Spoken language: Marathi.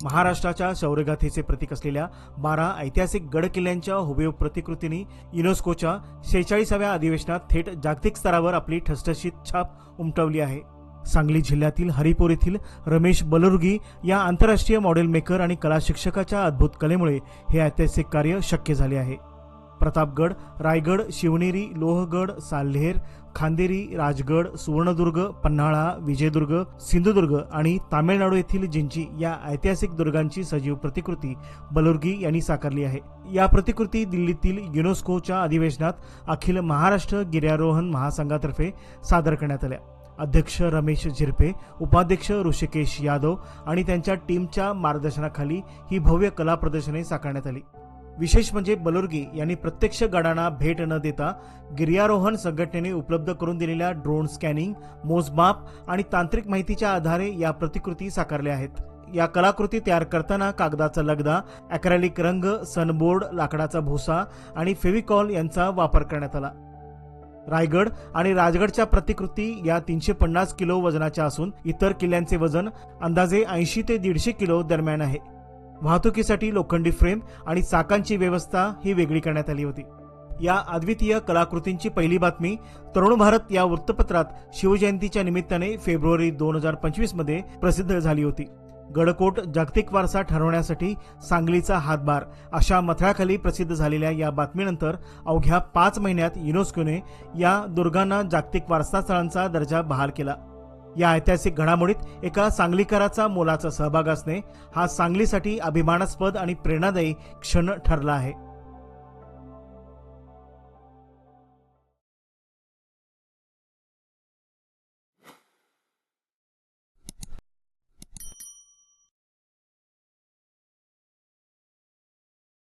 महाराष्ट्राच्या शौर्यगाथेचे प्रतीक असलेल्या 12 ऐतिहासिक गड किल्ल्यांच्या हुबेहूब प्रतिकृतींनी युनेस्कोच्या 46व्या अधिवेशनात थेट जागतिक स्तरावर आपली ठसठशीत छाप उमटवली आहे। सांगली जिल्ह्यातील हरिपूर येथील रमेश बलुर्गी या आंतरराष्ट्रीय मॉडेल मेकर आणि कला शिक्षकाच्या अद्भुत कलेमुळे हे ऐतिहासिक कार्य शक्य झाले आहे। प्रतापगड, रायगड, शिवनेरी, लोहगड, साल्हेर, खांदेरी, राजगड, सुवर्णदुर्ग, पन्हाळा, विजयदुर्ग, सिंधुदुर्ग आणि तामिळनाडू येथील जिंची या ऐतिहासिक दुर्गांची सजीव प्रतिकृती बलुर्गी यांनी साकारली आहे। या प्रतिकृती दिल्लीतील युनेस्कोच्या अधिवेशनात अखिल महाराष्ट्र गिर्यारोहण महासंघातर्फे सादर करण्यात आल्या। अध्यक्ष रमेश झिरपे, उपाध्यक्ष ऋषिकेश यादव आणि त्यांच्या टीमच्या मार्गदर्शनाखाली ही भव्य कला प्रदर्शने साकारण्यात आली। विशेष म्हणजे बलुर्गी यांनी प्रत्यक्ष गडांना भेट न देता गिर्यारोहण संघटनेने उपलब्ध करून दिलेल्या ड्रोन स्कॅनिंग, मोजमाप आणि तांत्रिक माहितीच्या आधारे या प्रतिकृती साकारल्या आहेत। या कलाकृती तयार करताना कागदाचा लगदा, ॲक्रेलिक रंग, सनबोर्ड, लाकडाचा भुसा आणि फेविकॉल यांचा वापर करण्यात आला। रायगड आणि राजगडच्या प्रतिकृती या 350 किलो वजनाच्या असून इतर किल्ल्यांचे वजन अंदाजे 80 ते 150 किलो दरम्यान आहे। वाहतुकीसाठी लोखंडी फ्रेम आणि चाकांची व्यवस्था ही वेगळी करण्यात आली होती। या अद्वितीय कलाकृतींची पहिली बातमी तरुण भारत या वृत्तपत्रात शिवजयंतीच्या निमित्ताने फेब्रुवारी 2025 मध्ये प्रसिद्ध झाली होती। गडकोट जागतिक वारसा ठरवण्यासाठी सांगलीचा हातभार अशा मथळ्याखाली प्रसिद्ध झालेल्या या बातमीनंतर अवघ्या 5 महिन्यात युनेस्कोने या दुर्गांना जागतिक वारसा स्थळांचा दर्जा बहाल केला। या ऐतिहासिक घडामोडीत एका सांगलीकराचा मोलाचा सहभाग असणे हा सांगलीसाठी अभिमानास्पद आणि प्रेरणादायी क्षण ठरला आहे।